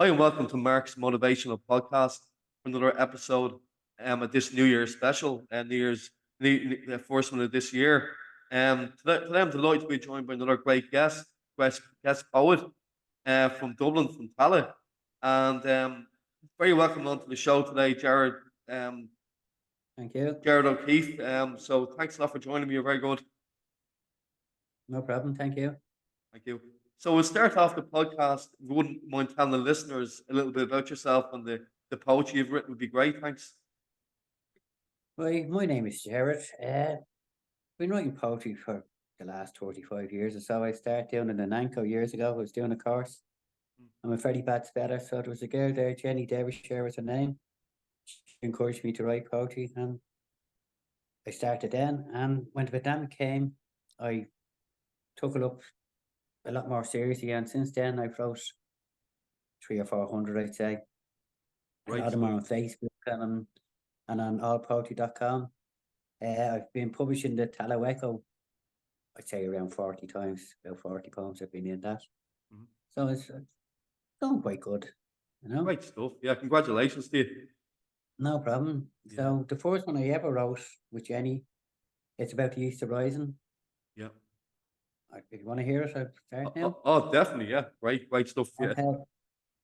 Hi, and welcome to Mark's Motivational Podcast for another episode at this New Year's special and New Year's the first one of this year. Today I'm delighted to be joined by another great guest poet from Dublin, from tallaght. And very welcome on to the show today, um, Thank you. Gerard O'Keefe. So thanks a lot for joining me. You're very good. No problem. Thank you. Thank you. So we'll start off the podcast. If you wouldn't mind telling the listeners a little bit about yourself and the poetry you've written would be great. Thanks. My name is Jared. Been writing poetry for the last 35 years or so. I started doing it in Anco years ago. I was doing a course. Mm. I'm a very bad speller, so there was a girl there, Jenny Derbyshire was her name. She encouraged me to write poetry, and I started then. And when the pandemic came, I took it up a lot more seriously. And since then, I've wrote three or four hundred, I'd say. A lot Great of them are stuff. on Facebook and on allpoetry.com. I've been publishing the tallaght, I'd say around 40 times, about 40 poems I've been in that. Mhm. So it's going quite good, you know, Great stuff. Yeah, congratulations to you. no problem. Yeah, So the first one I ever wrote with Jenny, it's about the Easter Rising. yeah. If you want to hear it, I'll start now. Definitely. Yeah, great stuff. Yeah. Okay.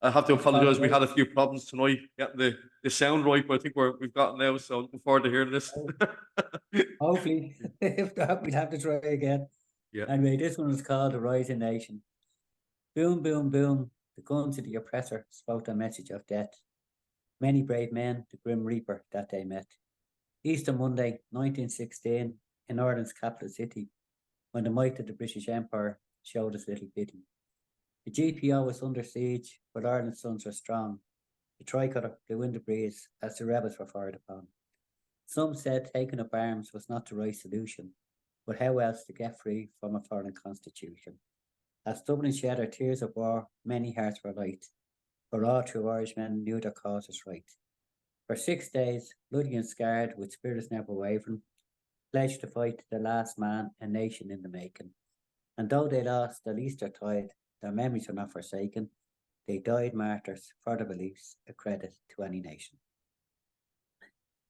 I have to It's called apologise. We the had a few problems tonight getting the sound right, but I think we've got it now. So looking forward to hearing this. Rising. Hopefully, if not, we'll have to try again. Yeah. Anyway, this one was called The Rising Nation. Boom, boom, boom. The guns of the oppressor spoke a message of death. Many brave men, the grim reaper that they met. Easter Monday, 1916, in Ireland's capital city, when the might of the British Empire showed us little pity. The GPO was under siege, but Ireland's sons were strong. The tricolour blew in the breeze as the rebels were fired upon. Some said taking up arms was not the right solution, but how else to get free from a foreign constitution? As Dublin shed her tears of war, many hearts were light, for all true Irishmen knew their cause was right. For 6 days, bloody and scarred, with spirits never wavering, pledged to fight to the last man, a nation in the making. And though they lost their Easter tide, their memories were not forsaken. They died martyrs for their beliefs, a credit to any nation.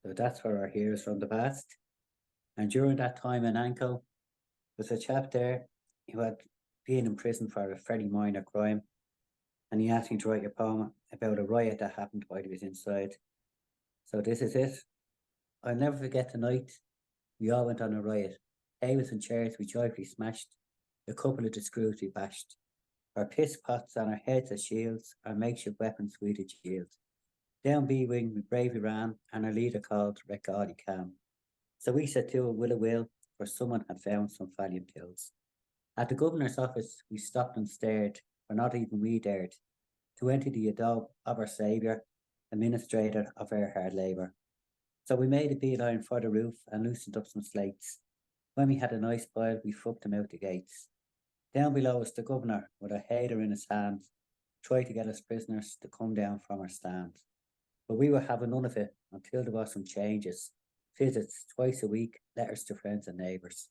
So that's for our heroes from the past. And during that time in Anco, was a chap there who had been in prison for a very minor crime, and he asked me to write a poem about a riot that happened while he was inside. So this is it. I'll never forget the night we all went on a riot. Tables and chairs we joyfully smashed, a couple of the screws we bashed. Our piss pots on our heads as shields, our makeshift weapons we did yield. Down B wing we bravely ran, and our leader called Recalli Cam. So we set to a will, for someone had found some valiant pills. At the governor's office we stopped and stared, for not even we dared to enter the adobe of our saviour, administrator of our hard labour. So we made a beeline for the roof and loosened up some slates. When we had a nice pile, we fucked them out the gates. Down below us, the governor, with a hater in his hand, tried to get us prisoners to come down from our stand. But we were having none of it until there was some changes. Visits twice a week, letters to friends and neighbours.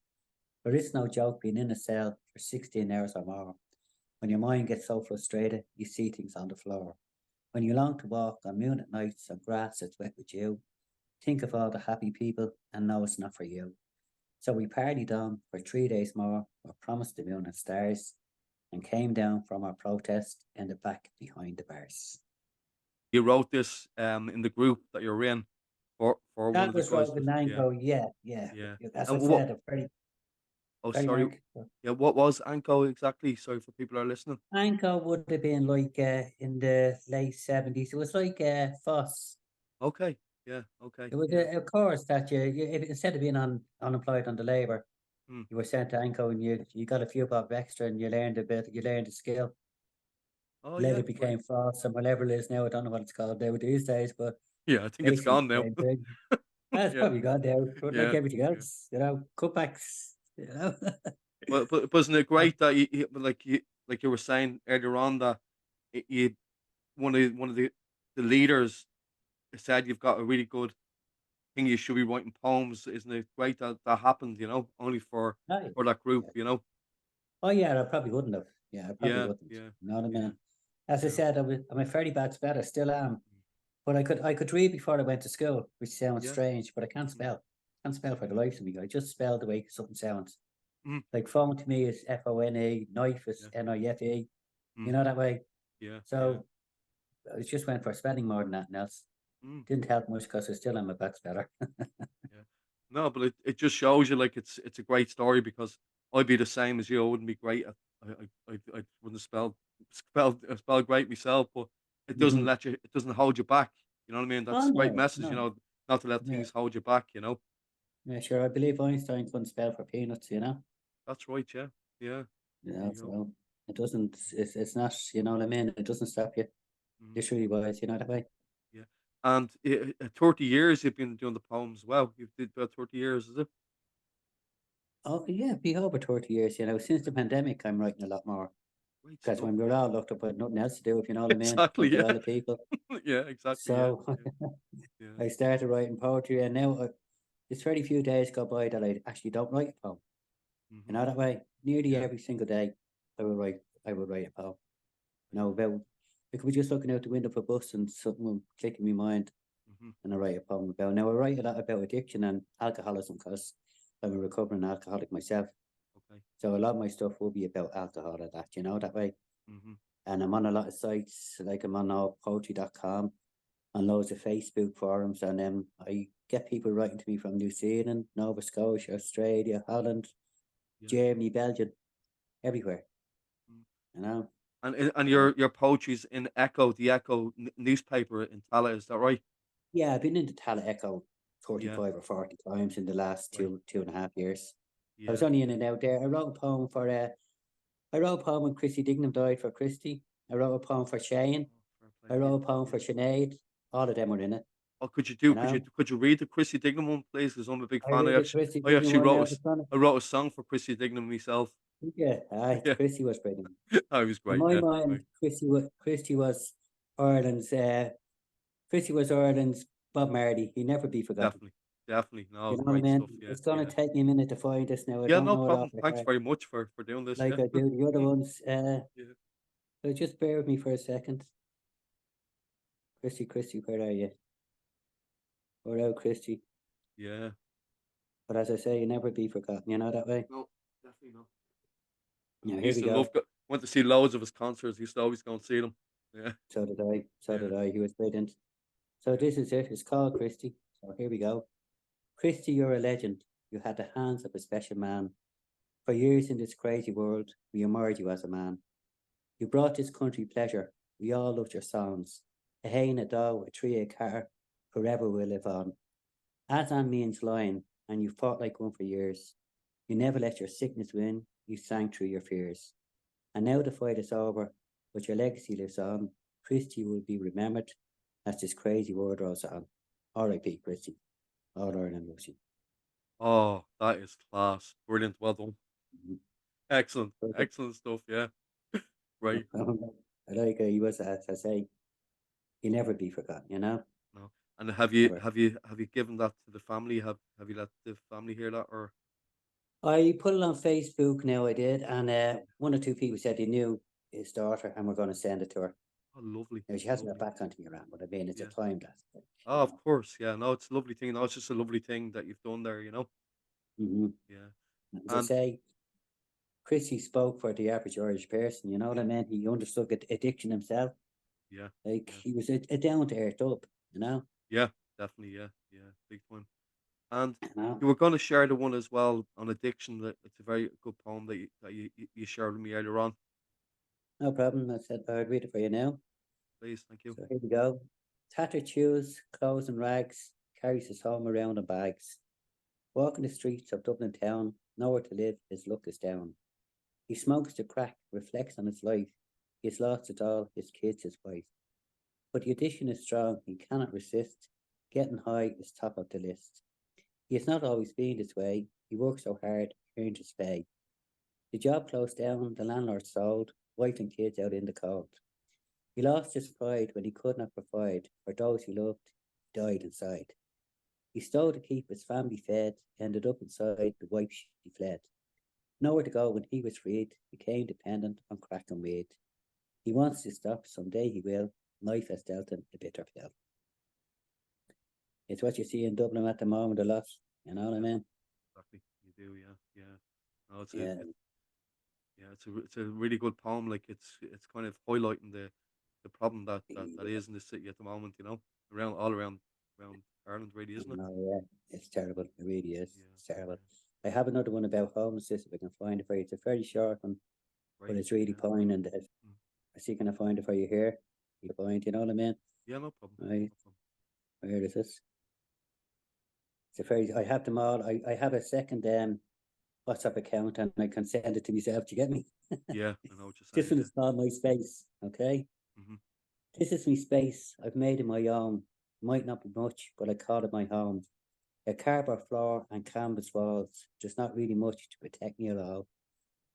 But it's no joke being in a cell for 16 hours or more. When your mind gets so frustrated, you see things on the floor. When you long to walk on moonlit nights on grass that's wet with you, think of all the happy people and know it's not for you. So we partied on for 3 days more, were promised the moon and stars, and came down from our protest in the back behind the bars. You wrote this in the group that you're in for one That of the was guys. right with Nanko, yeah, yeah. Yeah. As I And said, what? a very, Oh, very sorry. marked. Yeah. What was Anko exactly? Sorry for people who are listening. Nanko would have been like in the late 70s. It was like Foss. Okay. Yeah. Okay. It was Yeah. a course that instead of being unemployed on the labour, Hmm. you were sent to Anko and you got a few bob extra and you learned a bit, you learned a skill. Oh Later yeah. Right. became Foss and whatever it is now, I don't know what it's called now these days, but Yeah. I think it's basically gone the now. same thing. That's Yeah. probably gone now, but like Yeah. everything Yeah. else, cutbacks, you know. But wasn't it great that like you were saying earlier on that you one of the leaders said you've got a really good thing. You should be writing poems. Isn't it great that that happened? Only Right. for that group. Yeah. Oh yeah, I probably wouldn't have. Yeah, I probably Yeah. wouldn't. Yeah. You know what I Yeah. mean? As I Yeah. said, I'm a very bad speller, still am. But I could read before I went to school, which sounds Yeah. strange, but I can't Mm. spell. Can't spell for the life of me. I just spell the way something sounds. Mm. Like phone to me is FONE, knife is Yeah. NIFE, you Mm. know that way. Yeah. Yeah. So I just went for spelling more than anything else. Mm. Didn't help much because I still am a bad speller. Yeah. No, but it just shows you like it's a great story because I'd be the same as you. I wouldn't be great at I wouldn't spell great myself, but Mhm. it doesn't hold you back. You know what I mean? Oh That's a great no, message, no. not to let Yeah, things hold you back, you know? yeah, sure. I believe Einstein couldn't spell for peanuts, you know. That's right, yeah. Yeah. You There know, you go. so it doesn't it's not, you know what I mean? It doesn't stop you. Mhm. Literally wise, you know that way. Yeah. And 30 years you've been doing the poems. Wow, you did about 30 years, is it? Oh yeah, be over 30 years, you know. Since the Yeah. pandemic I'm writing a lot more. Great Because stuff, when we were yeah. all looked up with nothing else to do, if you know what I mean, Exactly, like a yeah. lot of people. Yeah, exactly, yeah. So Yeah. Yeah. I started writing poetry, and now there's very few days go by that I actually don't write a poem. You Mhm. know that way. Nearly Yeah. every single day, I will write a poem. You Right. know about. I could be just looking out the window of a bus and something will click in my mind, Mhm. and I write a poem about. Now I write a lot about addiction and alcoholism because I'm a recovering alcoholic myself. Okay. So a lot of my stuff will be about alcohol and that, you know, that way. Mhm. And I'm on a lot of sites, like I'm on poetry.com and loads of Facebook forums, and I get people writing to me from New Zealand, Nova Scotia, Australia, Holland, Yeah. Germany, Belgium, everywhere, Mm. you know. And So your poetry's in Echo, the Echo newspaper in Tallaght, is that right? yeah, I've been into Tala Echo Yeah. 35 or 40 times in the last Right. two and a half years. I was Yeah. only in and out there. I wrote a poem when Christy Dignam died for Christy. I wrote a poem for Shane. Oh, fair play I to you. wrote a poem Yeah. for Sinead. All of them were in it, Oh, you know. could you read the Chrissy Dignam one, please? Because I'm a big I fan. read the Christy I Dignam actually one now. It's on I wrote a song for Chrissy Dignam myself. it. Yeah, Yeah. Christy was brilliant. I was In great. my Yeah. Right. mind, Christy was Ireland's Christy was Ireland's Bob Marley. He'd never be forgotten. Definitely. Definitely. You No, know what I great mean? stuff. Yeah. It's gonna Yeah. take me a minute to find this now. I Yeah. don't No know it off problem. by Thanks heart very much for doing this. like Yeah. I do the other ones. Yeah. So just bear with me for a second. Christy, where are you? Where out, Christy? Yeah. But as I say, you never be forgotten. You know that way. No, definitely not. Now I here used we to love go. went to see loads of his concerts. Used to always go and see them. Yeah. So did I. So Yeah. did I. He was brilliant. So Yeah. this is it. It's called Christy. So here we go. Christy, you're a legend. You had the hands of a special man. For years in this crazy world, we admired you as a man. You brought this country pleasure. We all loved your songs. A hay and a doe, a tree, a car, forever will live on. As on means lion, and you fought like one for years. You never let your sickness win. You sank through your fears. And now the fight is over, but your legacy lives on. Christy will be remembered as this crazy world rolls on. R.I.P. Christy. All Ireland loves you. Oh, that is class. Brilliant. Well done. Mhm. Excellent. Perfect. Excellent stuff. Yeah. Right. I like he was, as I say, he'll never be forgotten, you know? No. And Never. have you given that to the family? Have you let the family hear that or I put it on Facebook now, I did, and one or two people said they knew his daughter and we're going to send it to her. oh lovely. Now, she hasn't got Lovely. back onto me around, but I mean, it's a Yeah. time lapse, like, you Oh, of know. course. Yeah. No, it's a lovely thing. No, it's just a lovely thing that you've done there, you know? Hmm. Yeah. As I And say, Chrissy spoke for the average Irish person, you know what I mean? He understood addiction himself. yeah. Like, Yeah. he was a down to earth up, you know? Yeah. Definitely. Yeah. Yeah. Big time. And You know? you were going to share the one as well on addiction. That it's a very good poem that you shared with me earlier on. No problem. I said I'd read it for you now. Please, thank you. So here we go. Tattered shoes, clothes and rags, carries his home around in bags. Walking the streets of Dublin town, nowhere to live, his luck is down. He smokes the crack, reflects on his life. He has lost it all, his kids, his wife. But the addiction is strong, he cannot resist. Getting high is top of the list. He has not always been this way. He works so hard, earned his pay. The job closed down, the landlord sold, wife and kids out in the cold. He lost his pride when he could not provide for those he loved. He died inside. He stole to keep his family fed, ended up inside the wife she fled. Nowhere to go when he was freed, became dependent on crack and weed. He wants to stop, someday he will. Life has dealt him a bitter pill. It's what you see in Dublin at the moment a lot. You know what I Yeah, mean? exactly. You do, yeah, yeah. No, Yeah. it's a really good poem. Like it's kind of highlighting the problem that is in the city at the moment. You know, around all around Ireland, really, isn't it? No, yeah. It's terrible. It really is. Yeah, It's terrible. yeah. I have another one about homelessness if I can find it for you. It's a very short one, but Great. it's really Yeah. poignant. Mm. I see, can I find it for you here? You point, you know what I mean? Yeah, no problem. Right. No problem. Where is this? It's a very, I have them all. I have a second WhatsApp account and I can send it to myself. Do you get me? Yeah, I know what you're This saying. one Yeah. is called My Space. Okay. Hmm. This is my space. I've made it my own. Might not be much, but I call it my home. A cardboard floor and canvas walls. Just not really much to protect me at all.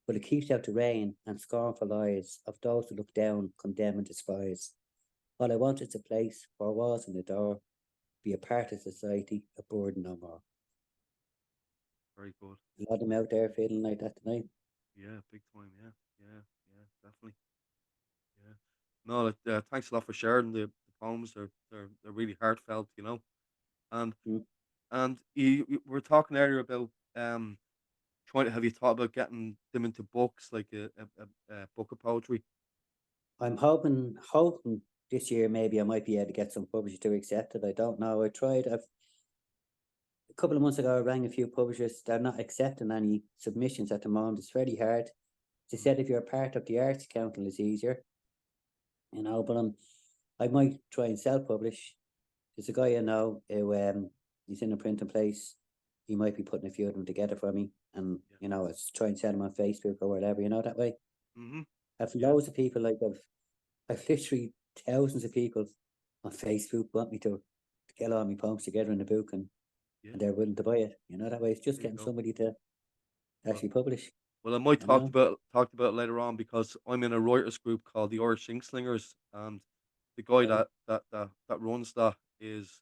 But it keeps out the rain and scornful eyes of those who look down, condemn and despise. All I want is a place, four walls and a door, be a part of society, a burden no more. Very good. A lot of them out there feeling like that tonight. Yeah, big time. Yeah, yeah, yeah. Definitely. Yeah. No, thanks a lot for sharing the poems. They're really heartfelt. You know, and Mm. you were talking earlier about trying to have you thought about getting them into books like a book of poetry? I'm hoping this year maybe I might be able to get some publishers to accept it. I don't know. I tried. A couple of months ago, I rang a few publishers. They're not accepting any submissions at the moment. It's very hard. They Mm, said if you're a part of the Arts Council, it's easier, you know. But I might try and self-publish. There's a guy I know who he's in a printing place. He might be putting a few of them together for me, and yeah. you know, it's try and sell them on Facebook or whatever. You know that way. Mhm. I've Yeah. loads of people like I've literally thousands of people on Facebook want me to get all my poems together in a book, Yeah. and they're willing to buy it. You know that way. It's just There you getting go. somebody to Well, actually publish. I might You know. talk about it later on because I'm in a writers group called the Irish Slingers, and the guy Okay. that runs that is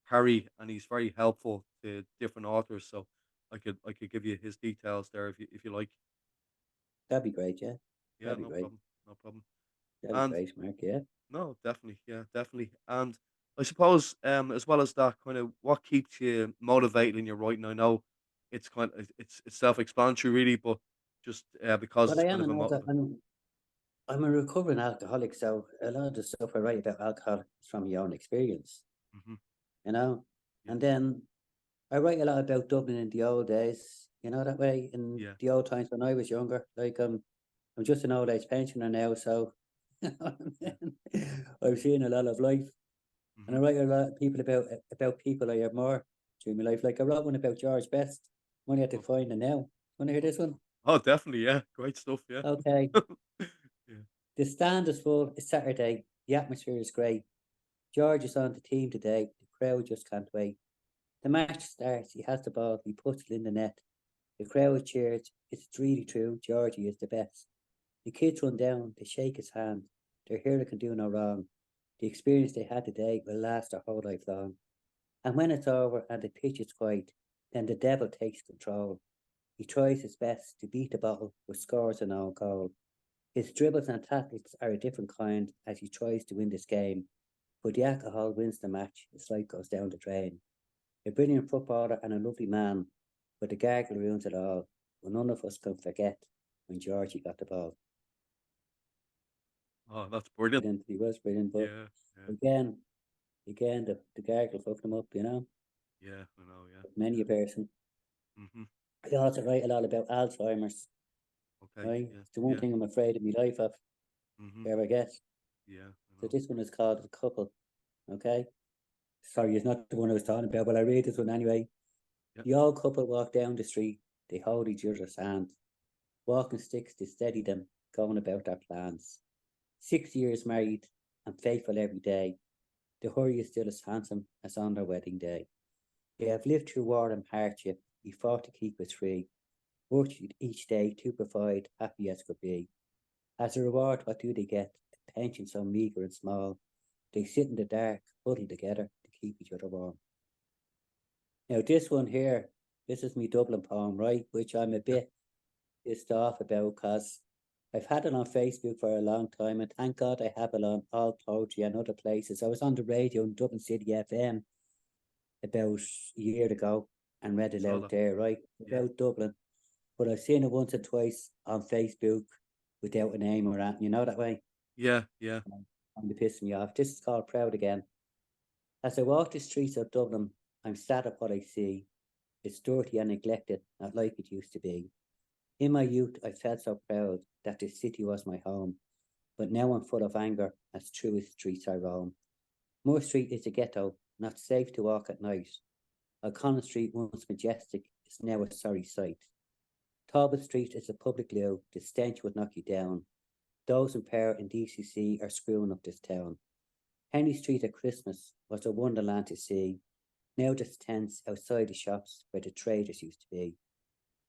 Harry, and he's very helpful to different authors. So I could give you his details there if you like. That'd be great. Yeah. Yeah, That'd be no great. problem. No problem. That'd be And great, Mark. Yeah. no, definitely, yeah, definitely. And I suppose, as well as that, kind of what keeps you motivated in your writing. I know it's self-explanatory, really, but just because Well, it's I kind am of an a alcohol. motive. I'm a recovering alcoholic, so a lot of the stuff I write about alcohol is from my own experience. Hmm. You know. Yeah, And then I write a lot about Dublin in the old days. You know that way in yeah, the old times when I was younger. Like I'm just an old age pensioner now, so you know what I yeah. mean? I've seen a lot of life, and Hmm. I write a lot of people about people I admire during my life. Like I wrote one about George Best. I'm only had to Oh, find it now. Want to hear oh, this one? oh, definitely, yeah, great stuff, yeah. Okay. Yeah, The stand is full. It's Saturday. The atmosphere is great. George is on the team today. The crowd just can't wait. The match starts. He has the ball. He puts it in the net. The crowd cheers. It's really true. Georgie is the best. The kids run down. They shake his hand. Their hero can do no wrong. The experience they had today will last their whole life long. And when it's over and the pitch is quiet, then the devil takes control. He tries his best to beat the bottle with scores and all goal. His dribbles and tactics are a different kind as he tries to win this game. But the alcohol wins the match. His life goes down the drain. A brilliant footballer and a lovely man, but the gargle ruins it all. Well, none of us can forget when Georgie got the ball. oh, that's brilliant. Brilliant, he was brilliant, but Yeah, yeah, again, the gargle fucked him up, you know, yeah. I know, yeah, many a yeah. person. Hmm. I also write a lot about Alzheimer's, Okay, right? yeah, It's the one yeah. thing I'm afraid of my life of, Hmm. there I guess. Yeah, I So know. this one is called The Couple, okay? Sorry, it's not the one I was talking about, but I read this one anyway. Yeah. The old couple walk down the street, they hold each other's hand, walking sticks to steady them, going about their plans. 6 years married and faithful every day. The hurry is still as handsome as on their wedding day. They have lived through war and hardship. He fought to keep us free. Worked each day to provide, happy as could be. As a reward, what do they get? A pension so meagre and small. They sit in the dark, huddled together to keep each other warm. Now, this one here, this is my Dublin poem, right? Which I'm a Yeah. bit pissed off about because I've had it on Facebook for a long time, and thank God I have it on All Poetry and other places. I was on the radio in Dublin City FM about a year ago and read it Saw out that. there, right? Yeah. About Dublin. But I've seen it once or twice on Facebook without a name or anything, you know that way? Yeah. Yeah. And they piss me off. This is called Proud Again. As I walk the streets of Dublin, I'm sad at what I see. It's dirty and neglected, not like it used to be. In my youth, I felt so proud that the city was my home, but now I'm full of anger as through its streets I roam. Moore Street is a ghetto, not safe to walk at night. O'Connell Street, once majestic, is now a sorry sight. Talbot Street is a public loo, the stench would knock you down. Those in power in DCC are screwing up this town. Henry Street at Christmas was a wonderland to see. Now there's tents outside the shops where the traders used to be.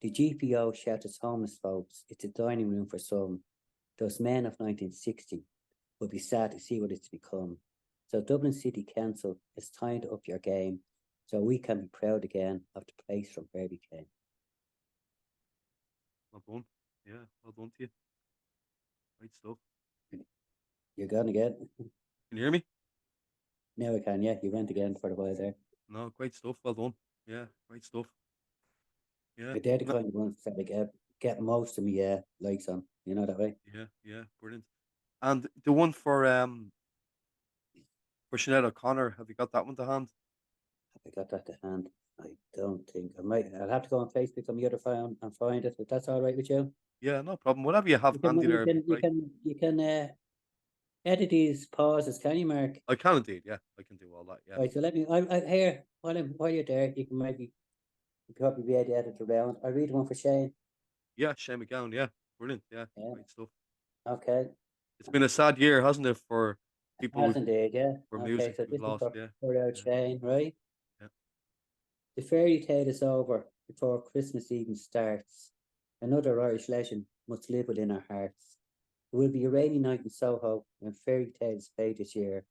The GPO shelters homeless folks. It's a dining room for some. Those men of 1960 will be sad to see what it's become. So Dublin City Council, it's time to up your game so we can be proud again of the place from where we came. Well done. Yeah. Well done to you. Great stuff. You're gone again? Can you hear me? Now I can, yeah. You went again for a while there. No, great stuff. Well done. Yeah, great stuff. Yeah. They're the No, kind of ones that get most of me likes on. You know that way? yeah, yeah, brilliant. And the one for Sinead O'Connor, have you got that one to hand? Have I got that to hand? I don't think I might. I'll have to go on Facebook on the other phone and find it. If that's all right with you, Yeah, no problem. Whatever you have you can handy you there would be can you great. can you can edit these pauses, can you, Mark? I can indeed, yeah. I can do all that, yeah. Right. So let me. I here while you're there, you can maybe you could probably be able to edit around. I read one for Shane. Yeah, Shane McGowan, yeah. Brilliant, yeah. Yeah. Great stuff. Okay. It's been a sad year, hasn't it, for people Has indeed. Yeah. for Okay. music So we've this is lost, yeah. for Yeah, Shane, right? yeah. The fairy tale is over before Christmas even starts. Another Irish legend must live within our hearts. It will be a rainy night in Soho when fairy tales fade this year,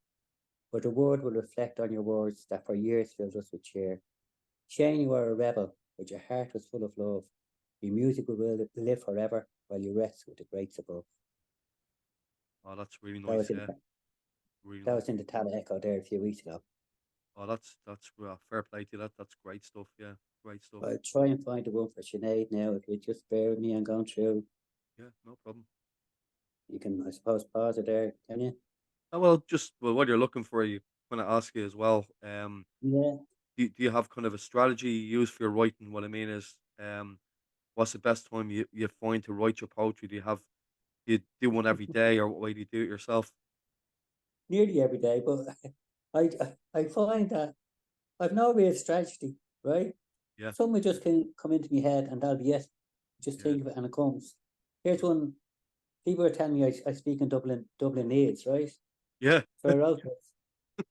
but the world will reflect on your words that for years filled us with cheer. Shane, you are a rebel, but your heart was full of love. Your music will live forever while you rest with the greats above. Oh, that's really That nice, was in yeah. Really that nice. was in the Tallaght Echo there a few weeks ago. Oh, that's well, fair play to you. That's great stuff, yeah. Great stuff. I'll try and find the one for Sinead now. If you just bear with me, I'm going through. Yeah, no problem. You can, I suppose, pause it there, can you? Oh, well, just well, what you're looking for, you want to ask you as well. Yeah. Do you have kind of a strategy you use for your writing? What I mean is, what's the best time you find to write your poetry? Do you do one every day, or what way do you do it yourself? Nearly every day, but I I find that I've no real strategy, right? Yeah, Something just can come into my head and that'll be it. Just yeah, think of it and it comes. Here's one. People are telling me I speak in Dublinese, right? yeah, So I wrote this.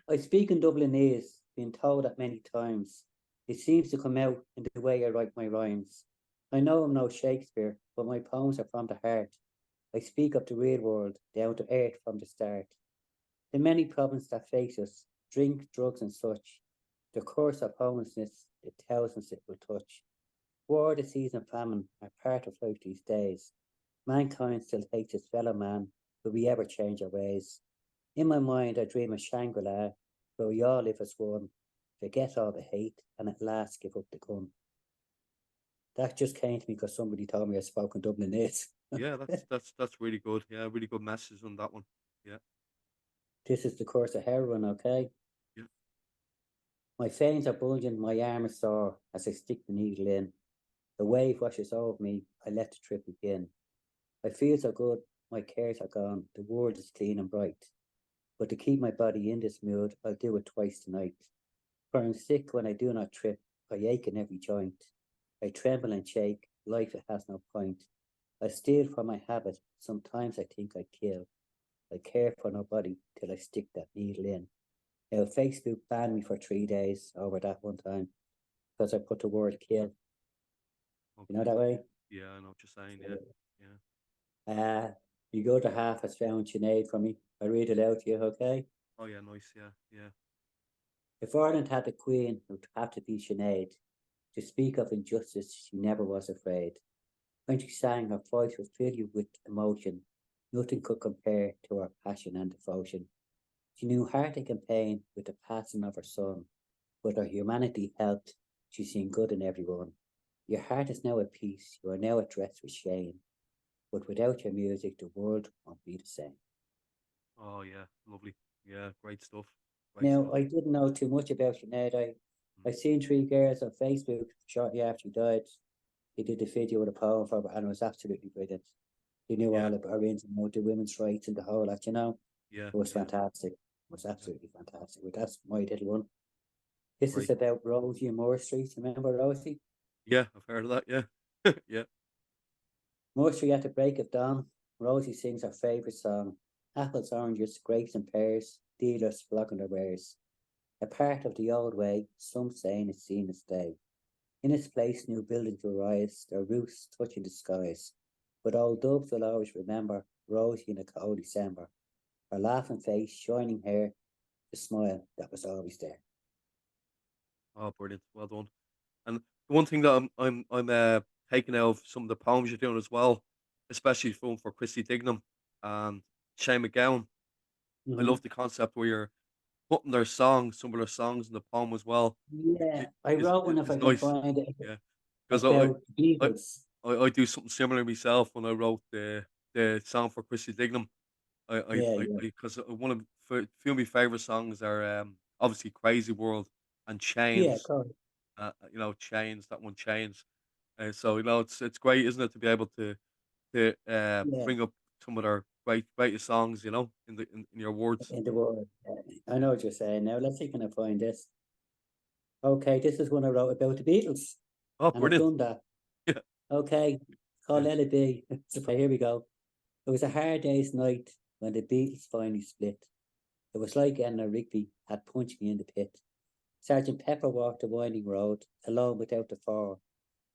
I speak in Dublinese, been told that many times. It seems to come out in the way I write my rhymes. I know I'm no Shakespeare, but my poems are from the heart. I speak of the real world, down to earth from the start. The many problems that face us, drink, drugs, and such, the curse of homelessness, the thousands it will touch. War, disease, and famine are part of life these days. Mankind still hates its fellow man. Will we ever change our ways? In my mind, I dream of Shangri-La, where we all live as one, forget all the hate, and at last give up the gun. That just came to me because somebody told me I spoke in Dublinese. yeah. That's really good. Yeah, really good message on that one. Yeah, This is the curse of heroin, okay? yeah, My veins are bulging, my arm is sore as I stick the needle in. The wave washes over me, I let the trip begin. I feel so good, my cares are gone, the world is clean and bright. But to keep my body in this mood, I'll do it twice tonight. For I'm sick when I do not trip, I ache in every joint. I tremble and shake, life it has no point. I steal from my habit, sometimes I think I kill. I care for nobody till I stick that needle in. Now, Facebook banned me for 3 days over that one time because I put the word kill. You know okay. that way? Yeah, I know what you're saying. Yeah, yeah. Uh, the other half has found Sinead for me. I read it out to you, okay? Oh, yeah, nice. Yeah, yeah, If Ireland had a queen, it would have to be Sinead. To speak of injustice, she never was afraid. When she sang, her voice would fill you with emotion. Nothing could compare to her passion and devotion. She knew heartache and pain with the passing of her son, but her humanity helped. She seen good in everyone. Your heart is now at peace. You are now at rest with shame. But without your music, the world won't be the same. Oh yeah, lovely. Yeah, great stuff. Great Now, stuff. I didn't know too much about Sinead. I Mm. seen three girls on Facebook shortly after he died. He did a video with a poem for her, and it was absolutely brilliant. He knew Yeah, all about her ins and outs, the women's rights and the whole lot, you know. yeah, It was yeah, fantastic. It was yeah. absolutely fantastic. But that's my little one. This is Great. about Rosie and Moore Street. Remember Rosie? Yeah, I've heard of that. Yeah, yeah. Moore Street at the break of dawn. Rosie sings her favourite song. Apples, oranges, grapes and pears. Dealers flocking their wares. A part of the old way, some saying it's seen its day. In its place, new buildings will rise, their roofs touching the skies. But old Dubs will always remember Rosie in a cold December. Her laughing face, shining hair, the smile that was always there. Oh, brilliant. Well done. And the one thing that I'm taking out of some of the poems you're doing as well, especially from for Christy Dignam and Shane McGowan. I Mm-hmm. love the concept where you're putting their songs, some of their songs in the poem as well. Yeah, I Is wrote one if is I can nice. find it Yeah, because about I Beatles. I do something similar myself when I wrote the song for Christy Dignam. Yeah, yeah, Because one of few of my favorite songs are obviously Crazy World and yeah, Chains. correct. Chains, that one Chains. So it's great, isn't it, to be able to Yeah, bring up some of their greatest songs, in your words. in the world. I know what you're saying now. Let's see, can I find this? Okay, this is one I wrote about the Beatles, Oh, and I've brilliant! done that. Yeah, Okay, it's called yeah. Let It Be. So here we go. It was a hard day's night when the Beatles finally split. It was like Eleanor Rigby had punched me in the pit. Sergeant Pepper walked the winding road, alone without the four.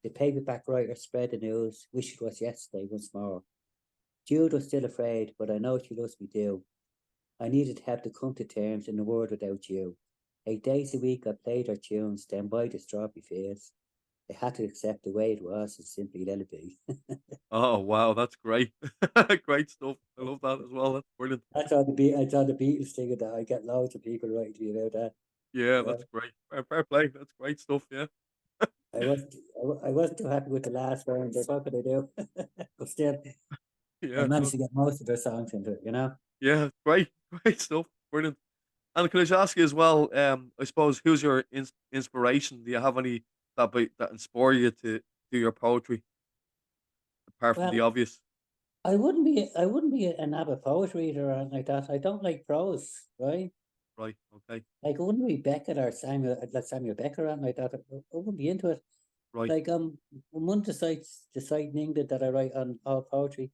The paperback writer spread the news, wished it was yesterday once more. Jude was still afraid, but I know she loves me too. I needed help to come to terms in the world without you. 8 days a week I played her tunes, then by the strawberry fields. I had to accept the way it was and simply let it be. Oh, wow, that's great. Great stuff. I love that as well. That's brilliant. That's on the Beatles thing that I get loads of people writing to me about that. Yeah, You that's know? great. Fair play. That's great stuff. Yeah. I wasn't too happy with the last one, but what could I do? But still, I Yeah. managed No, to get most of their songs into it, you know? yeah. Great. Great stuff. Brilliant. And can I just ask you as well? I suppose who's your inspiration? Do you have any that inspire you to do your poetry apart from the Well, obvious? I wouldn't be an avid poet reader or anything like that. I don't like prose, right? Right. Okay. Like I wouldn't be Beckett or Samuel Beckett or anything like that. I wouldn't be into it. Right. Like on one of the site in England that I write on all poetry,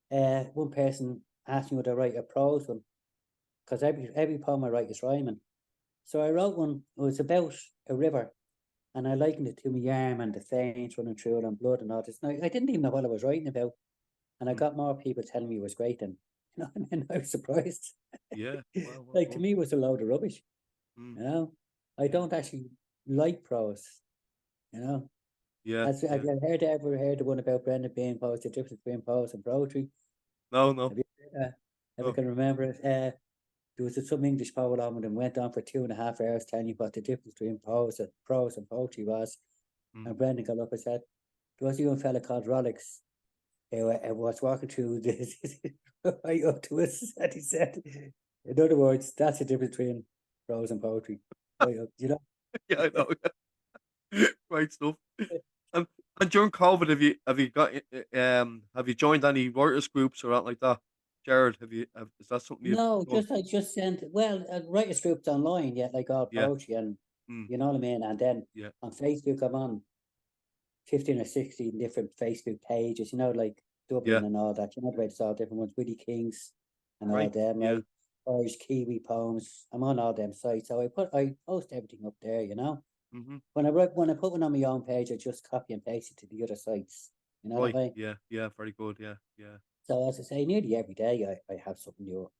one person asked me would I write a prose one because every poem I write is rhyming. So I wrote one. It was about a river, and I likened it to my arm and the veins running through it and blood and all this. Now I didn't even know what I was writing about, and I Mm. got more people telling me it was great than and I was surprised. Yeah. Well Like to done. me, it was a load of rubbish. Mm. You know, I Yeah. don't actually like prose. You know, Yeah. have Yeah. you ever heard the one about Brendan being prose, the difference between prose and poetry? No. No. Have you ever No. can remember it? There was some English poet on it and went on for 2.5 hours telling you what the difference between prose and poetry was. Mm. And Brendan got up and said, there was a young fella called Rolex who was walking through this right up to us, and he said, in other words, that's the difference between prose and poetry. Right up, you know? Yeah. I know. Great stuff. And and during COVID, have you joined any writers groups or anything like that? Jared, is that something you've No, done? I just sent, well, writers groups online, yeah, like all Yeah. poetry and Mm. you know what I mean? And then Yeah. on Facebook, I'm on 15 or 16 different Facebook pages, you know, like Yeah. Dublin and all that. You know, the way it's all different ones, Willie Kings and all Great. them, Yeah. right? Irish Kiwi poems. I'm on all them sites. So I post everything up there, you know. Mhm. When I put one on my own page, I just copy and paste it to the other sites. You know that Right. way? Yeah. Yeah. Very good. Yeah. Yeah. So as I say, nearly every day I have something new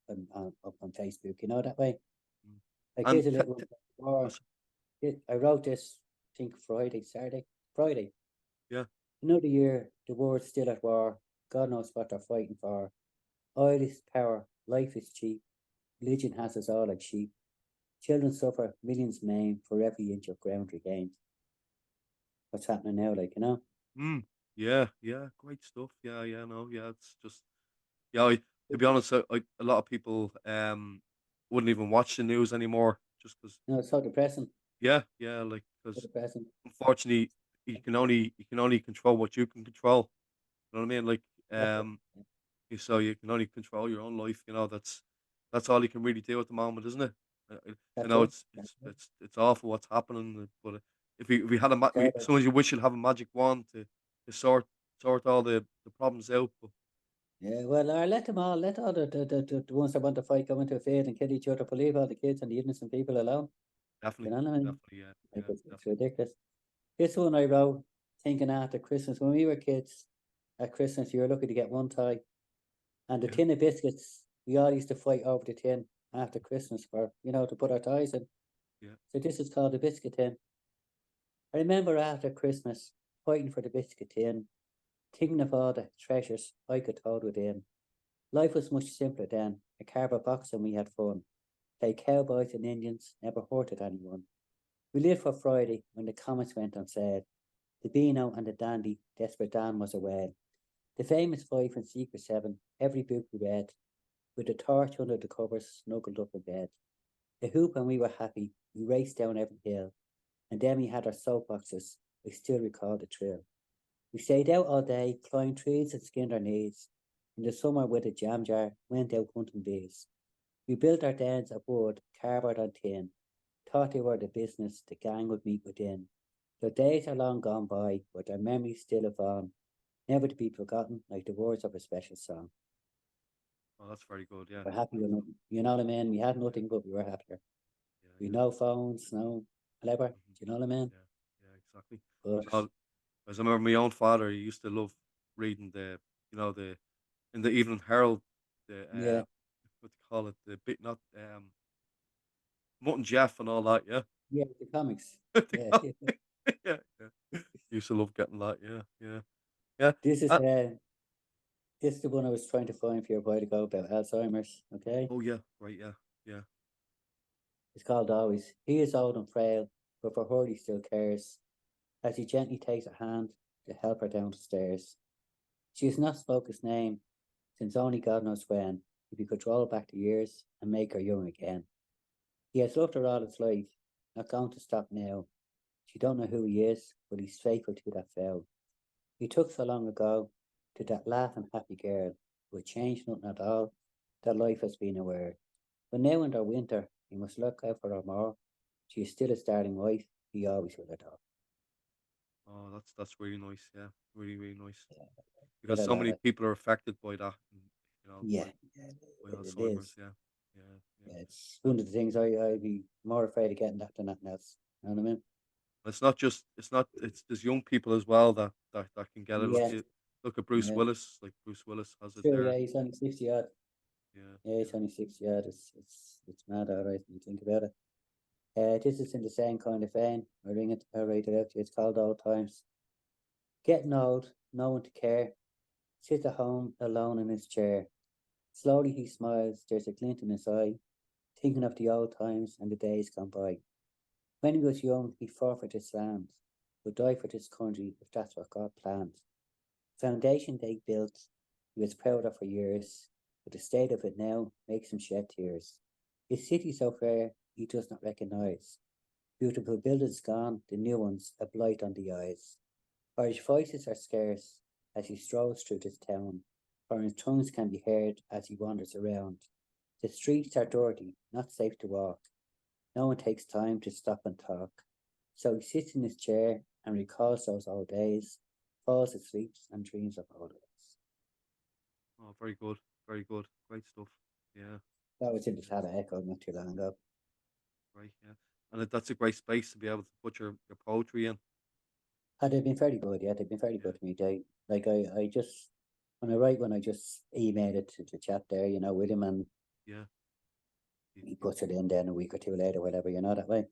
up on Facebook, you know that way. Mm. Like And here's a little one. oh, Or I wrote this, I think Friday, Saturday, Friday. yeah. Another year, the world's still at war. God knows what they're fighting for. Oil is power, life is cheap. Religion has us all like sheep. Children suffer, millions maimed for every inch of ground regained. What's happening now, like, you know? Mm. Yeah, yeah, great stuff. Yeah, yeah, no, yeah, it's just yeah. To be honest, a lot of people wouldn't even watch the news anymore just because. No, it's so depressing. Yeah, yeah, like So because depressing. unfortunately you can only control what you can control. You know what I mean? Like That's it. so you can only control your own life. That's all you can really do at the moment, isn't it? I That's know it. it's That's it's it. it's it's awful what's happening, but if we had It's terrible. sometimes you wish you'd have a magic wand to sort all the problems out. But Yeah, well, let all the ones that want to fight go into a field and kill each other, but leave all the kids and the innocent people alone. You definitely, know what I mean? definitely, yeah, Like, yeah, it's definitely, ridiculous. This one I wrote thinking after Christmas, when we were kids at Christmas, you were lucky to get one tie. And the yeah, tin of biscuits, we all used to fight over the tin after Christmas for, to put our ties in. yeah. So this is called the biscuit tin. I remember after Christmas fighting for the biscuit tin, thinking of all the treasures I could hold within. Life was much simpler then. A cardboard box and we had fun. Played cowboys and Indians, never hurted anyone. We lived for Friday when the comets went on sale. The Beano and the Dandy, Desperate Dan was a whale. The famous five and secret seven, every book we read, with a torch under the covers, snuggled up in bed. The hoop and we were happy. We raced down every hill, and then we had our soapboxes. I still recall the thrill. We stayed out all day, climbed trees and skinned our knees. In the summer with a jam jar, went out hunting bees. We built our dens of wood, cardboard and tin. Thought they were the business the gang would meet within. The days are long gone by, but their memories still live on, never to be forgotten, like the words of a special song. Oh, that's very good. Yeah, We're happy that's, with nothing. You know what I mean? We had nothing, but we were happier. yeah, We yeah, no phones, no whatever. Do hmm you know what I mean? yeah, yeah, exactly. But No, as I remember, my own father, he used to love reading the in the Evening Herald, the yeah, what do you call it, the bit not Mutt and Jeff and all that, yeah. yeah, the comics. The Yeah, comic, yeah. yeah, yeah. Used to love getting that, yeah, yeah, yeah. This is Uh, this is the one I was trying to find for you a while ago about Alzheimer's. Okay, oh yeah, right, yeah, yeah, it's called Always. He is old and frail, but for her he still cares. As he gently takes her hand to help her down the stairs. She has not spoken his name since only God knows when, if he could roll back the years and make her young again. He has loved her all his life, not going to stop now. She don't know who he is, but he's faithful to that vow. He took so long ago to that laughing happy girl who had changed nothing at all, that life has been aware. But now in their winter, he must look out for her more. She is still his darling wife, he always will adore. oh, that's really nice, yeah, really, really nice. Get Because a so lot many of people are affected by that, and, yeah, by it Alzheimer's, is. yeah, yeah, yeah. Yeah, it's one of the things I'd be more afraid of getting that than nothing else. You know what I mean? It's not just it's there's young people as well that can get it. Yeah, Look at Bruce yeah. Willis, like Bruce Willis has it Sure, there. yeah, he's only 60 odd. Yeah, Yeah, he's yeah. only 60 odd. It's mad, all right, when you think about it. This is in the same kind of vein. I read it out to you. It's called Old Times. Getting old, no one to care. Sits at home alone in his chair. Slowly he smiles, there's a glint in his eye, thinking of the old times and the days gone by. When he was young, he fought for this land, would die for this country if that's what God planned. Foundation they built, he was proud of for years, but the state of it now makes him shed tears. His city so fair he does not recognise. Beautiful buildings gone, the new ones a blight on the eyes. Irish voices are scarce as he strolls through this town. Foreign tongues can be heard as he wanders around. The streets are dirty, not safe to walk. No one takes time to stop and talk. So he sits in his chair and recalls those old days, falls asleep and dreams of old days. Oh, very good, very good, great stuff. Yeah, That was in the Tata Echo not too long ago. right, yeah. And that's a great space to be able to put your poetry in. Had they been very good, yeah, they've been very Yeah, good to me. I just when I write when I just email it to the chat there, with him and yeah. You- he you- puts it in then a week or two later, whatever, that way.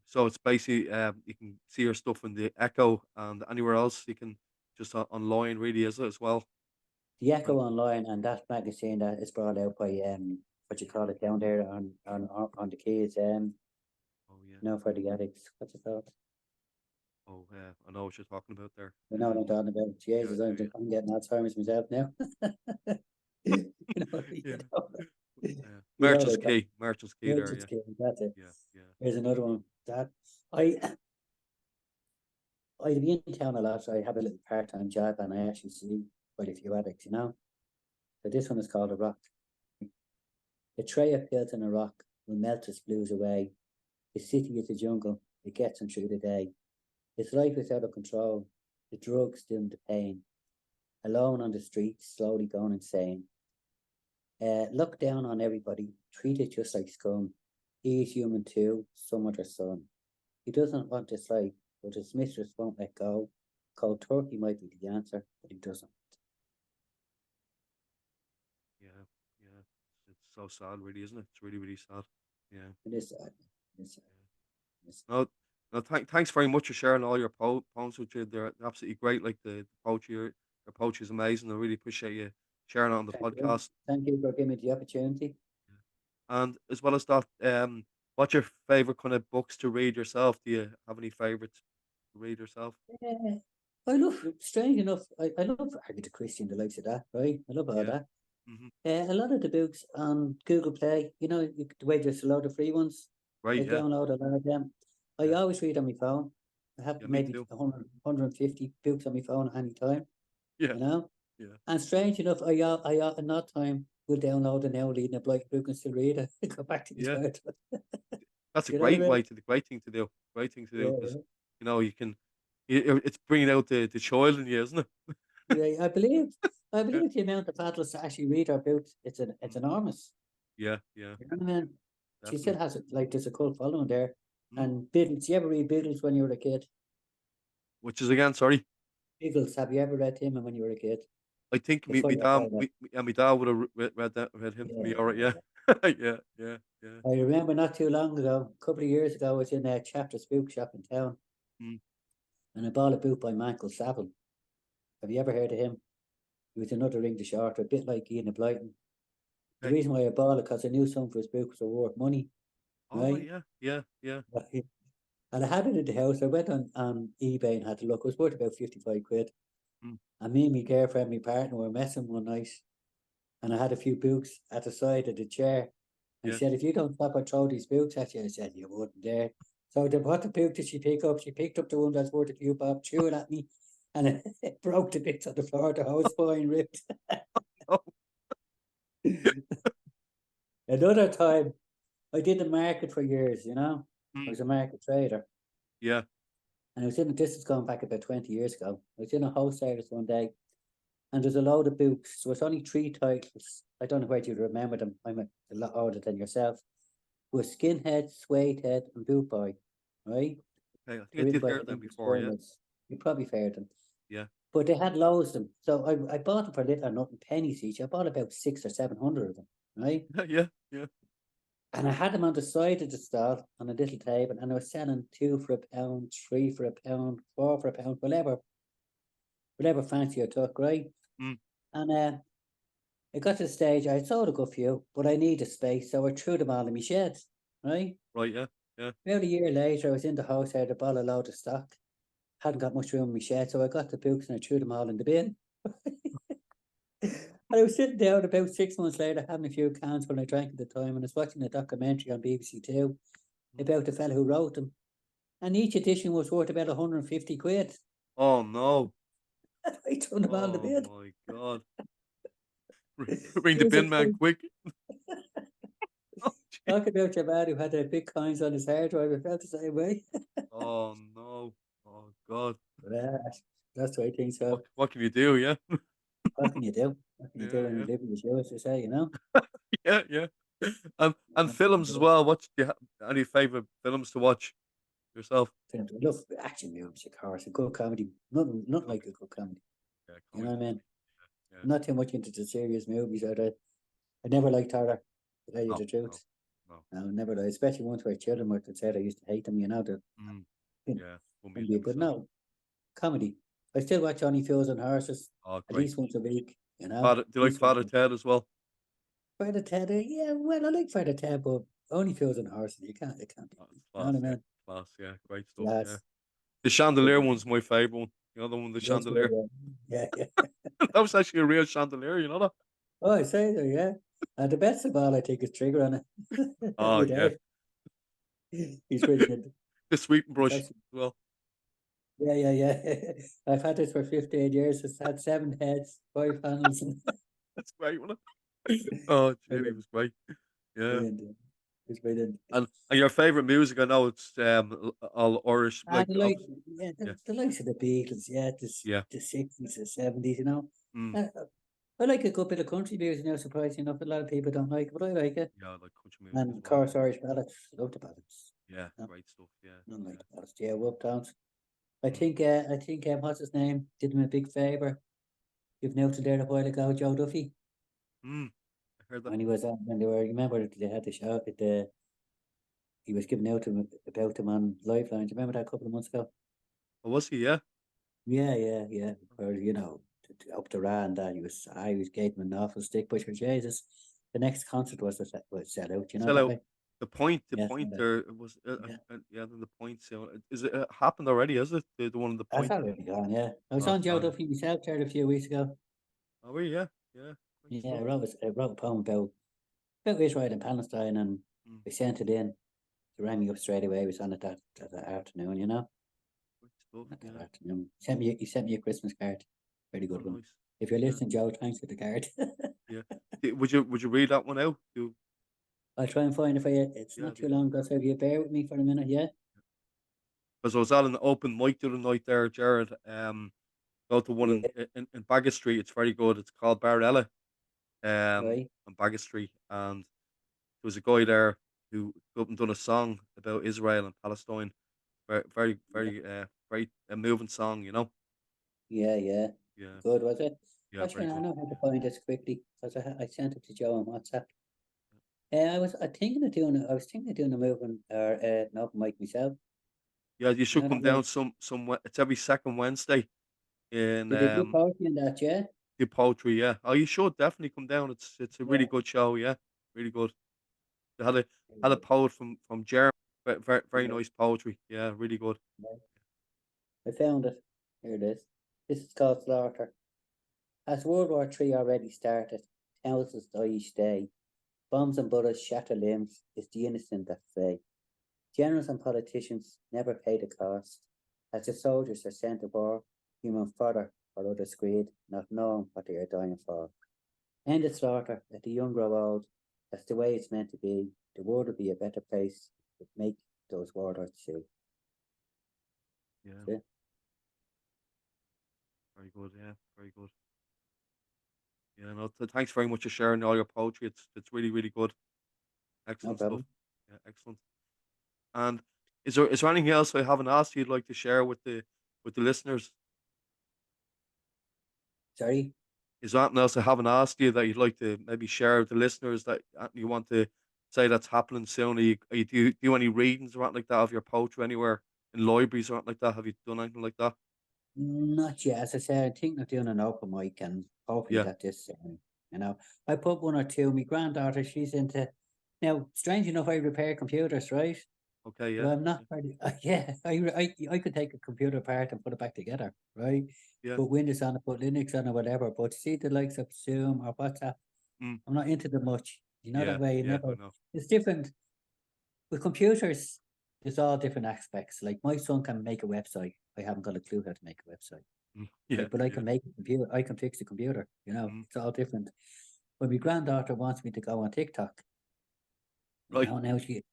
So it's basically you can see your stuff in the Echo and anywhere else. You can just online, really, is it as well? The And Echo Online and that magazine that is brought out by what you call it down there on the kids oh yeah, you know, for the addicts. What's it called? oh I know what you're talking about there. You know what I'm talking about? Yeah, Jesus, yeah, yeah, I'm getting Alzheimer's myself now. You know what I mean? yeah, yeah. You know like that. March is key there. Merchant's Yeah, Game, that's it. yeah, yeah. Here's another one. That I I'd be in town a lot, so I have a little part-time job and I actually see quite a few addicts, you know. So this one is called a rock. A tray of pills in a rock will melt its blues away. The city is a jungle, it gets him through the day. His life is out of control, the drugs dim the pain. Alone on the streets, slowly going insane. Look down on everybody, treat it just like scum. He is human too, some other son. He doesn't want this life, but his mistress won't let go. Cold turkey might be the answer, but he doesn't. Yeah, yeah. It's so sad, really, isn't it? It's really, really sad. Yeah. It is sad. It is sad. It is No, no. Thanks very much for sharing all your poems with you. They're absolutely great. Like the poetry, your poetry is amazing. I really appreciate you sharing it on the sad. Thank you. podcast. Thank you for giving me the opportunity. And as well as that, what's your favorite kind of books to read yourself? Do you have any favorites to read yourself? I love, strange enough, I love Agatha Christie and the likes of that, right? I love all Yeah. that. Hmm. A lot of the books on Google Play, you know, the way there's a lot of free ones, Right. I Yeah. download a lot of them. I Yeah. always read on my phone. I have Yeah. Me maybe too. 150 books on my phone at any time, Yeah. you know? Yeah. And strange enough, I in that time will download an now reading a blind book and still read it. Go back to the Yeah. childhood. That's a You know what I great mean? way to the great thing to do. Great thing to do because Yeah, you can. It's bringing out the child in you, isn't it? yeah. I Yeah. believe the amount of adults that actually read our books, it's Mm. enormous. Yeah. Yeah. You know what I mean? She still Definitely. has it, like there's a cult following there. Mm. And Beatles, you ever read Beatles when you were a kid? Which is again, sorry. Beatles, have you ever read him when you were a kid? I think The me Fire dad, Pilot. my dad would have read him to Yeah, me. All right. Yeah. yeah. Yeah. Yeah. Yeah. I remember not too long ago, a couple of years ago, I was in a chapter spook shop in town Mm. and I bought a book by Michael Saville. Have you ever heard of him? He was another English author, a bit like Ian Blyton. The Okay. reason why I bought it because I knew some of his books were worth money, All right. right? Yeah. Yeah. Yeah. And I had it in the house. I went on eBay and had a look. It was worth about 55 quid. Mm. And me and my girlfriend, my partner, were messing one night. And I had a few books at the side of the chair. And Yeah. she said, if you don't stop and throw these books at you, I said, you wouldn't dare. So what the book did she pick up? She picked up the one that's worth a few bob, threw it at me, and it broke the bits on the floor. The whole spine ripped. Oh. Another time, I did the market for years, you know. I Mm. was a market trader. Yeah. And I was in, this is going back about 20 years ago. I was in a wholesalers one day, and there's a load of books. So it's only three titles. I don't know whether you remember them. I'm a lot older than yourself. With Skinhead, Suedehead, and Boot Boy, right? Okay. I think They're I written did by hear them English before. Yeah. journalists. You probably heard them. Yeah. But they had loads of them. So I bought them for little or nothing, pennies each. I bought about 600 or 700 of them, right? Yeah. Yeah. And I had them on the side of the stall on a little table, and I was selling two for a pound, three for a pound, four for a pound, whatever fancy I took, right? Mm. And it got to the stage I sold a good few, but I needed space, so I threw them all in my shed, right? Right. Yeah. Yeah. About a year later, I was in the house, I had a bottle of load of stock, hadn't got much room in my shed, so I got the books and I threw them all in the bin. And I was sitting down about 6 months later having a few cans when I drank at the time, and I was watching a documentary on BBC Two Mm. about the fella who wrote them. And each edition was worth about 150 quid. Oh no. I threw them all in the Oh bin. my God. Bring It the was a bin man funny quick. Oh, gee. talk about your man who had the big coins on his hard drive. I felt the same way. Oh no. Oh God. But that's the way things go. What can you do? Yeah. What can you do? What can you do Yeah. when you Yeah. live in the show, as they say, you know? Yeah. Yeah. And What can you films as do? well. What do you have any favorite films to watch yourself? Films. I love action movies, of course. A good comedy. Not like Okay. a good comedy. Yeah. You know Comedy. what I mean? Yeah. I'm not too much into the serious movies. I never liked horror, to tell you No. the No. truth. No. No, never liked, especially once where children were said I used to hate them, you know, Mm. you Yeah. Won't be can into be, but myself. no, comedy. I still watch Only Fools and Horses Oh, at great. least once a week, Father, do at you like least once a Father week. Ted as well? Father Ted, yeah, well, I like Father Ted, but Only Fools and Horses, you can't beat Oh, me. it's You know what class, I yeah, mean? class, yeah, great stuff, yeah. Lads, The good chandelier one. one's my favorite one. You know the one, the That's good, chandelier. yeah. That was actually a real chandelier. You know that? Oh, I say so, yeah. And the best of all, I think, is Trigger on it. Oh With yeah, Art. He's brilliant. the sweeping It's brush actually, as well. yeah. I've had this for 15 years. It's had 7 heads, 5 panels. That's great, wasn't it? Oh, gee, he Brilliant, was great. Yeah. brilliant. It's brilliant. And your favorite music? I know it's all Irish, Ah, like obviously. Yeah, the likes of the Beatles, yeah, yeah. the 60s, the 70s. Mm, I like a good bit of country music now, surprisingly enough. A lot of people don't like it, but I like it. yeah, I like country music And as of well. course, Irish ballads. Love the ballads. Yeah, No, great stuff. Yeah, none like yeah. the ballads. Yeah, Uptowns. Mm, I think, what's his name? Did him a big favour. You've noted there a while ago, Joe Duffy, mm. I heard that. when he was on, when they were, you remember they had the show at the, he was giving out to him about them on Lifeline. Do you remember that a couple of months ago? Oh, was he? Yeah. Yeah. Or, up the Ra and that, I was gave him an awful stick, but for Jesus, the next concert was set out, you know Sell that out. way? The Yes, point yeah. there it was. Yeah. Yeah, then the point. So, is it happened already? Is it the one in the That's point? already gone, yeah. I was Oh, it's on Joe gone. Duffy myself there a few weeks ago. Oh, were you? Yeah, yeah. Great Yeah, stuff. I wrote a poem about Israel and Palestine, and Mm, I sent it in. He rang me up straight away. I was on it that afternoon. great stuff. Not that Yeah. afternoon. He sent me a Christmas card. Very Oh, good one. nice. If you're Yeah, listening, Joe, thanks for the card. yeah. Would you read that one out? I'll try and find it for you. It's Yeah, not it'd be too long ago, so if you bear with me for a minute, yeah? because I was at an open mic the other night there, Jared. Go to one Yeah, in Bagot Street. It's very good. It's called Barrella. right. On Bagot Street, and there was a guy there who got up and done a song about Israel and Palestine. Yeah, Very a moving song. yeah. Yeah, Good, was it? yeah, very Actually, I good. know how to find this quickly because I sent it to Joe on WhatsApp. I was thinking of doing a movement or an open mic myself. Yeah, you You should know come that down way. It's every second Wednesday in Do they do poetry in that, yeah? the poetry. Yeah, oh, you should definitely come down. It's a really Yeah. good show. Yeah, really good. They had a poet from Germany. Very Yeah. nice poetry. Yeah, really good. Yeah. I found it. Here it is. This is called Slaughter. As World War III already started, thousands die each day. Bombs and bullets shatter limbs. It's the innocent that fray. Generals and politicians never pay the cost. As the soldiers are sent to war, human fodder for others' greed, not knowing what they are dying for. End the slaughter, let the young grow old. That's the way it's meant to be. The world will be a better place to make those warlords see. Yeah, See? very good. Yeah, very good. Yeah, no, thanks very much for sharing all your poetry. It's really really good. No Excellent stuff. problem. Yeah, excellent. And is there anything else I haven't asked you'd like to share with the listeners? Sorry? Is there anything else I haven't asked you that you'd like to maybe share with the listeners that you want to say that's happening soon? Do any readings or anything like that of your poetry anywhere in libraries or anything like that? Have you done anything like that? Not yet. As I said, I think of doing an open mic and hopefully Yeah. that this, you know, I put one or two. My granddaughter, she's into, now, strange enough, I repair computers, right? Okay. But Yeah. I'm not very, yeah, I could take a computer apart and put it back together, right? Yeah. Put Windows on it, put Linux on it, whatever. But see the likes of Zoom or WhatsApp, Mm, I'm not into them much. You know yeah. that way, you Yeah. never, I know. it's different. With computers, there's all different aspects. Like my son can make a website. I haven't got a clue how to make a website. Yeah. Like, but I Yeah. can make a computer, I can fix the computer, Mm, it's all different. But my granddaughter wants me to go on TikTok, right. now she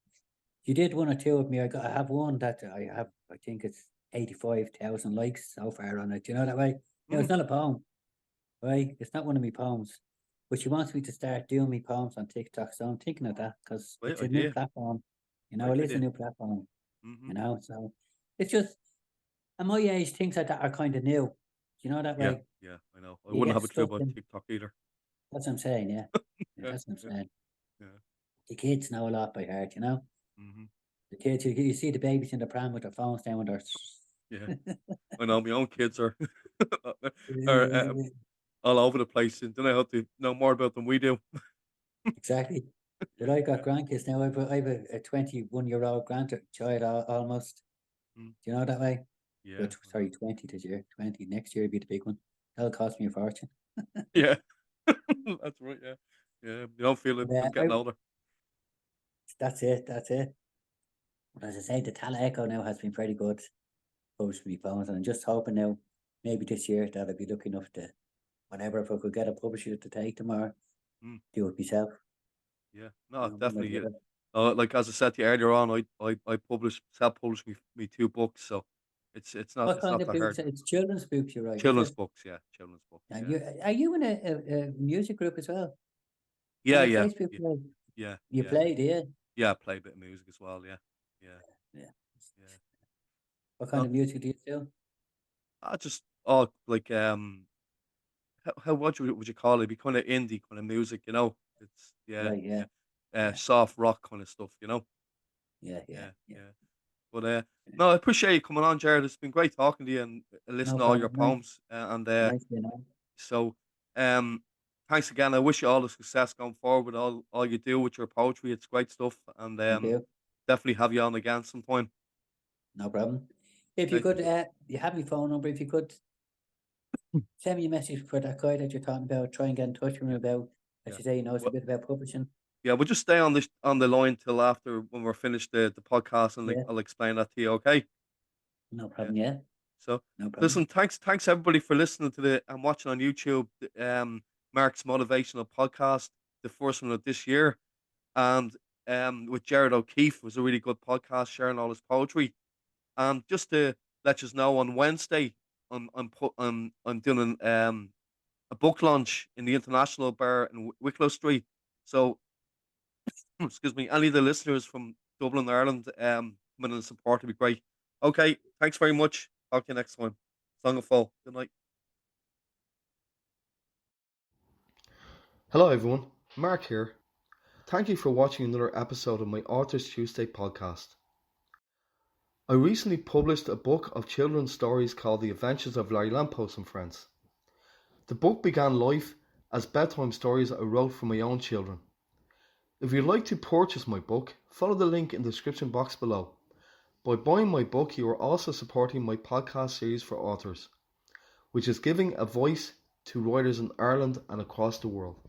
did one or two of me. I have one that I think it's 85,000 likes so far on it. You know that way? Now Mm, it's not a poem, right? It's not one of my poems. But she wants me to start doing my poems on TikTok. So I'm thinking of that because great it's a new idea. platform. Great It is a idea. new platform, Hmm. so it's just at my age, things like that are kind of new. You know that Yeah. way? Yeah. I know. I You wouldn't get have a clue stuck about in. TikTok either. That's what I'm saying, yeah. Yeah. That's what I'm Yeah. saying. Yeah. The kids know a lot by heart. Hmm. The kids, you see the babies in the pram with their phones down with their. Yeah. I know my own kids are are all over the place and don't know how to know more about than we do. Exactly. But I got grandkids now. I have a 21-year-old grandchild almost. Mm, Do you know that way? yeah, But I know. sorry, 20 this year. 20 next year will be the big one. That'll cost me a fortune. Yeah. That's right, yeah. Yeah, you don't feel it But them getting older. that's it. That's it. But as I say, the Tallaght now has been pretty good. Published me poems, and I'm just hoping now, maybe this year that I'll be lucky enough to, whatever, if I could get a publisher to take them or Mm, do it myself. yeah. No, One or definitely, the yeah. other. Like, as I said to you earlier on, I publish self-published me 2 books, so it's not What it's kind not of that books? hard. It's children's books you write, is Children's it? books, yeah, children's books, And yeah. are you in a music group as well? On Yeah, your yeah, Facebook yeah, page, yeah, you yeah. play, do you? Yeah, I play a bit of music as well, yeah. Yeah, Yeah. yeah. What kind No, of music do you do? I just like, how would you call it? It'd be kinda indie kinda music, you know? It's yeah, Right, yeah, yeah. yeah, Soft rock kinda stuff, you know? yeah, yeah, Yeah, yeah. yeah. But, Yeah. no, I appreciate you coming on, Jared. It's been great talking to you and, No listening to all your problem. Nice, poems, and, nice being on. so, um, thanks again. I wish you all the success going forward with all you do with your poetry. It's great stuff, and, Thank you. definitely have you on again sometime. No problem. If you Okay. could, you have my phone number. If you could send me a message for that guy that you're talking about, try and get in touch with me Yeah, about, as yeah. you say, he knows a Well, bit about publishing. yeah, we'll just stay on the line till after when we're finished the podcast, and, like, Yeah, I'll explain that to you, okay? no Yeah. problem. Yeah, So, no problem. listen, thanks everybody for listening to the and watching on YouTube, Mark's motivational podcast, the first one of this year, and with Gerard O'Keefe was a really good podcast sharing all his poetry. And just to let you know, on Wednesday, I'm doing a book launch in the International Bar in Wicklow Street. So, excuse me, any of the listeners from Dublin, Ireland, coming and support would be great. Okay, thanks very much. Talk to you next time. Song of Fall. Good night. Hello, everyone. Mark here. Thank you for watching another episode of my Authors Tuesday podcast. I recently published a book of children's stories called The Adventures of Larry Lamppost and Friends. The book began life as bedtime stories I wrote for my own children. If you'd like to purchase my book, follow the link in the description box below. By buying my book, you are also supporting my podcast series for authors, which is giving a voice to writers in Ireland and across the world.